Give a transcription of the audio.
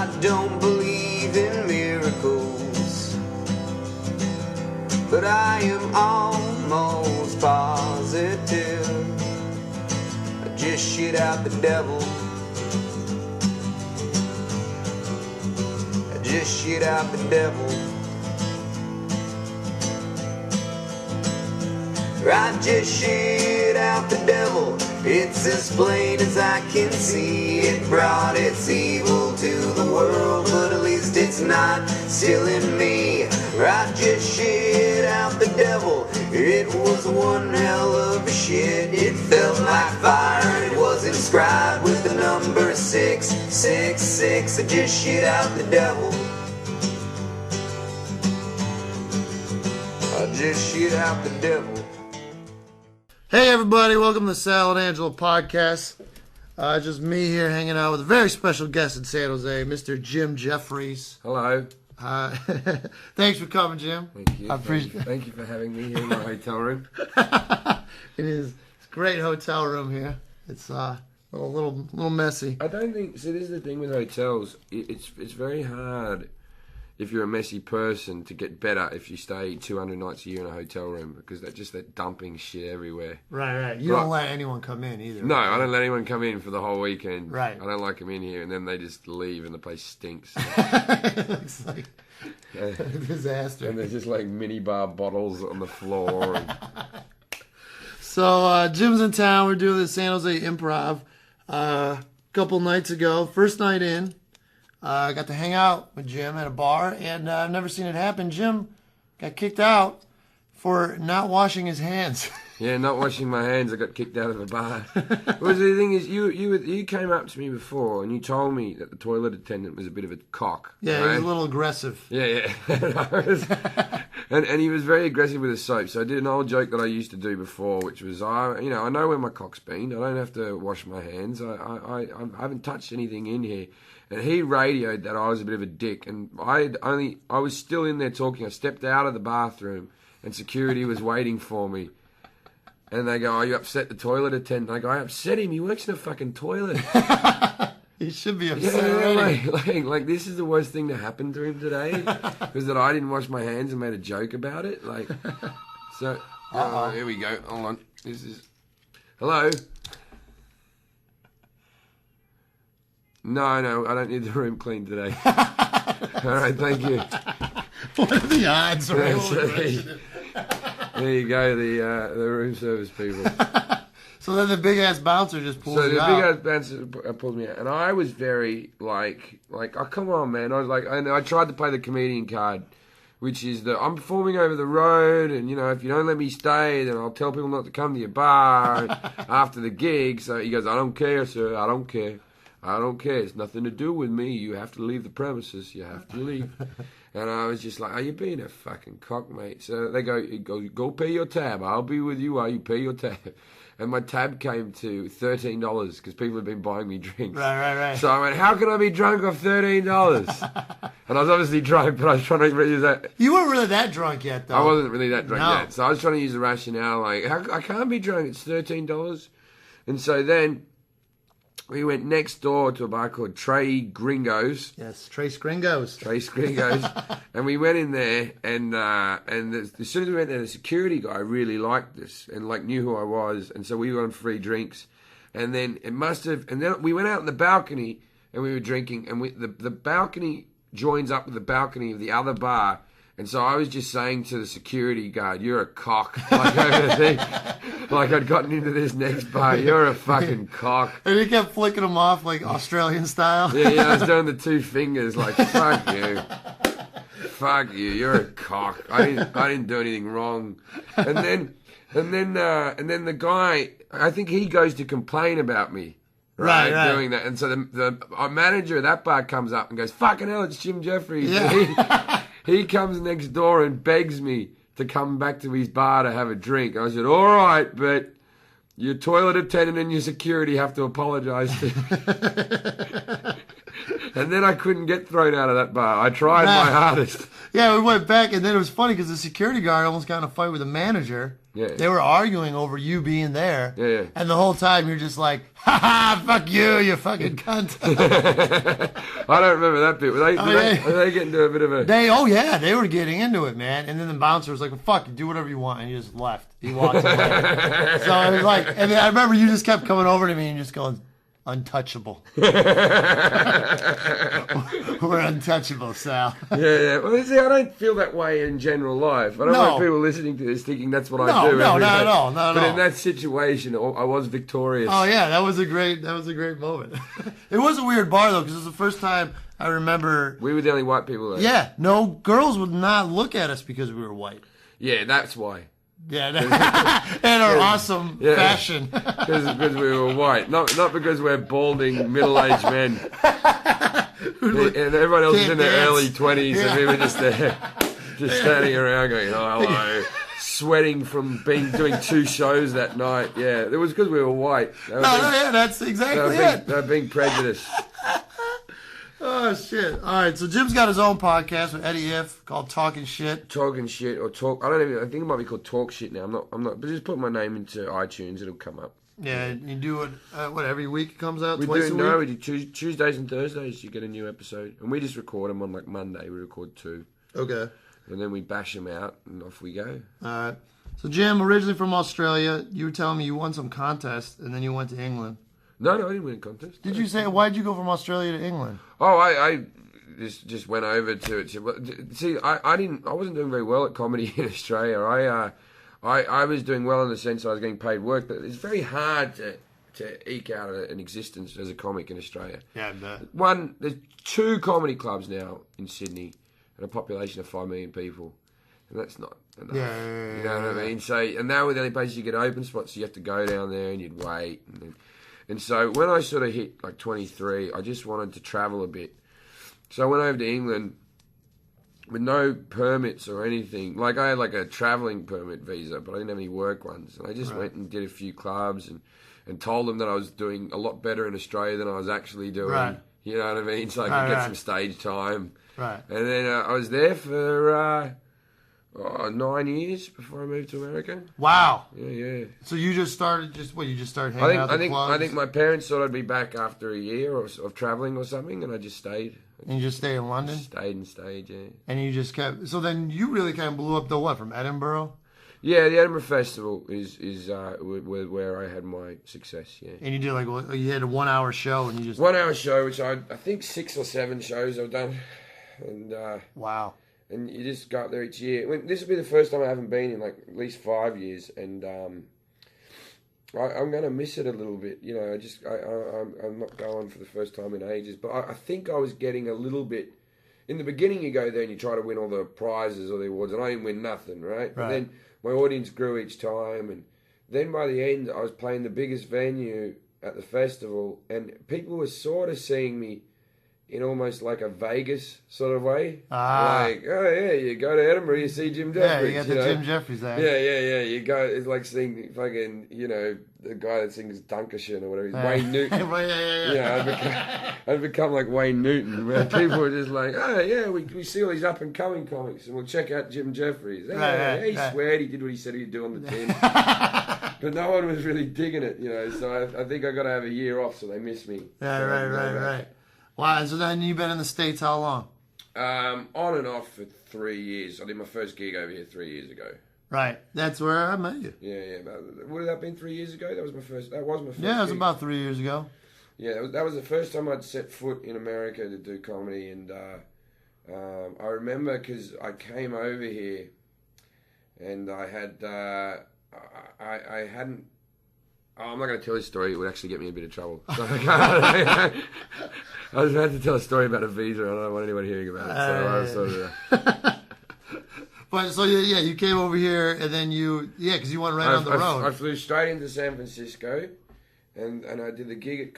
I don't believe in miracles, but I am almost positive I just shit out the devil. I just shit out the devil. I just shit out the devil. It's as plain as I can see. It brought its evil to the world, but at least it's not still in me. I just shit out the devil. It was one hell of a shit. It felt like fire. It was inscribed with the number 666. I just shit out the devil. I just shit out the devil. Hey everybody, welcome to the Sal and Angela podcast. Just me here hanging out with a very special guest in San Jose, Mr. Jim Jefferies. Hello. Thanks for coming, Jim. Thank you. I appreciate it. Thank you for having me here in my hotel room. It is a great hotel room here. It's a little messy. I don't think, see, this is the thing with hotels. It's very hard if you're a messy person to get better if you stay 200 nights a year in a hotel room, because that dumping shit everywhere. Right. You don't let anyone come in either. No, I don't let anyone come in for the whole weekend. Right. I don't like them in here, and then they just leave and the place stinks. It looks like a disaster. And there's just like minibar bottles on the floor. So Jim's in town. We're doing the San Jose Improv a couple nights ago. First night in. I got to hang out with Jim at a bar, and I've never seen it happen. Jim got kicked out for not washing his hands. Yeah, not washing my hands. I got kicked out of a bar. Well, the thing is, you came up to me before and you told me that the toilet attendant was a bit of a cock. Yeah, right? he was a little aggressive. Yeah. and he was very aggressive with his soap. So I did an old joke that I used to do before, which was, I know where my cock's been. I don't have to wash my hands. I haven't touched anything in here. And he radioed that I was a bit of a dick, and I was still in there talking. I stepped out of the bathroom, and security was waiting for me. And they go, "Oh, you upset the toilet attendant?" I go, "I upset him. He works in a fucking toilet." He should be upset already. Like this is the worst thing to happen to him today, was that I didn't wash my hands and made a joke about it. So here we go. Hold on. This is hello. No, I don't need the room cleaned today. All right, thank you. What are the odds? Right? There you go, the room service people. So then the big-ass bouncer just pulls you out. So the big-ass bouncer pulled me out. And I was very, like, oh, come on, man. I was like, I tried to play the comedian card, which is that I'm performing over the road, and, if you don't let me stay, then I'll tell people not to come to your bar after the gig. So he goes, "I don't care, sir. I don't care. I don't care. It's nothing to do with me. You have to leave the premises. You have to leave." And I was just like, "Are you being a fucking cock, mate?" So they go pay your tab. I'll be with you while you pay your tab. And my tab came to $13 because people had been buying me drinks. Right. So I went, "How can I be drunk off $13? And I was obviously drunk, but I was trying to use that. You weren't really that drunk yet, though. I wasn't really that drunk No. yet. So I was trying to use the rationale, like, I can't be drunk. It's $13. And so then we went next door to a bar called Tres Gringos. Yes, Tres Gringos. Tres Gringos. And we went in there, and as soon as we went there, the security guy really liked us and knew who I was, and so we got on free drinks. And then and then we went out in the balcony and we were drinking, and the balcony joins up with the balcony of the other bar. And so I was just saying to the security guard, "You're a cock." Like I'd gotten into this next bar, "You're a fucking cock." And he kept flicking them off like Australian style. Yeah, I was doing the two fingers, like, "Fuck you. Fuck you, you're a cock. I didn't do anything wrong." And then the guy, I think he goes to complain about me. Right. Doing that. And so our manager of that bar comes up and goes, "Fucking hell, it's Jim Jefferies." Yeah. He comes next door and begs me to come back to his bar to have a drink. I said, "All right, but your toilet attendant and your security have to apologise to me." And then I couldn't get thrown out of that bar. I tried my hardest. Yeah, we went back, and then it was funny because the security guard almost got in a fight with the manager. Yeah. They were arguing over you being there. Yeah. And the whole time you're just like, ha ha, fuck you fucking cunt. I don't remember that bit. Were they getting to a bit of a... They were getting into it, man. And then the bouncer was like, well, fuck, do whatever you want. And he just left. He walked away. So it was like, and then I remember you just kept coming over to me and just going, untouchable. We're untouchable, Sal. Yeah. Well, see, I don't feel that way in general life. I don't want people listening to this thinking that's what I do. No, not at all. Not at all. But in that situation, I was victorious. Oh yeah, that was a great moment. It was a weird bar though, because it was the first time I remember. We were the only white people there. Yeah, no girls would not look at us because we were white. Yeah, that's why. Yeah, and our awesome fashion. Because we were white, not because we're balding middle-aged men. And everyone else is in their early 20s, and we were just there, just standing around going, "Oh, hello," sweating from doing 2 shows that night. Yeah, it was because we were white. That's exactly it. They're being prejudiced. Oh shit! All right, so Jim's got his own podcast with Eddie If called Talking Shit. Talking shit or talk. I don't even. I think it might be called Talk Shit now. I'm not. But just put my name into iTunes, it'll come up. Yeah, you do it. Every week it comes out. We twice do. a No, week? we do Tuesdays and Thursdays. You get a new episode, and we just record them on like Monday. We record 2. Okay. And then we bash them out, and off we go. All right. So Jim, originally from Australia, you were telling me you won some contest, and then you went to England. No, I didn't win a contest. Did you say? Why'd you go from Australia to England? Oh, I just went over to see. I wasn't doing very well at comedy in Australia. I was doing well in the sense I was getting paid work, but it's very hard to eke out an existence as a comic in Australia. Yeah, I bet. There's 2 comedy clubs now in Sydney, and a population of 5 million people, and that's not enough. Yeah. You know what I mean? So, and now with the only places you get open spots, so you have to go down there and you'd wait, and so when I sort of hit like 23, I just wanted to travel a bit. So I went over to England with no permits or anything. Like I had like a travelling permit visa, but I didn't have any work ones. And I just went and did a few clubs and told them that I was doing a lot better in Australia than I was actually doing. Right. You know what I mean? So I could get some stage time. Right. And then I was there for 9 years before I moved to America. Wow. Yeah. So you just started hanging out at the clubs? I think my parents thought I'd be back after a year of travelling or something, and I just stayed. And you just stayed in London? Stayed, yeah. And you just kept... So then you really kind of blew up from Edinburgh? Yeah, the Edinburgh Festival is where I had my success, yeah. And you did you had a 1 hour show and you just... 1 hour show, which I think 6 or 7 shows I've done. And wow. And you just go up there each year. This will be the first time I haven't been in like at least 5 years, and I'm going to miss it a little bit. You know, I'm not going for the first time in ages. But I think I was getting a little bit... In the beginning, you go there and you try to win all the prizes or the awards, and I didn't win nothing, right? But then my audience grew each time, and then by the end, I was playing the biggest venue at the festival, and people were sort of seeing me in almost like a Vegas sort of way. Like, oh yeah, you go to Edinburgh, you see Jim Jefferies. Yeah, you got the Jim Jefferies there. Yeah. You go, it's like seeing fucking, the guy that sings Dunkershire or whatever, he's Wayne Newton. Yeah. I'd become like Wayne Newton, where people were just like, oh yeah, we see all these up and coming comics, and we'll check out Jim Jefferies. He sweared he did what he said he'd do on the tin. But no one was really digging it, so I think I got to have a year off, so they miss me. Yeah, right. Wow, so then you've been in the States how long? On and off for 3 years. I did my first gig over here 3 years ago. Right, that's where I met you. Yeah. Would that been 3 years ago? That was my first. Yeah, it was about 3 years ago. Yeah, that was the first time I'd set foot in America to do comedy, and I remember because I came over here, and I had I hadn't. Oh, I'm not going to tell this story. It would actually get me in a bit of trouble. So I was about to tell a story about a visa, and I don't want anyone hearing about it. So I was sort of... But so you came over here, and then because you went right on the road. I flew straight into San Francisco, and I did the gig at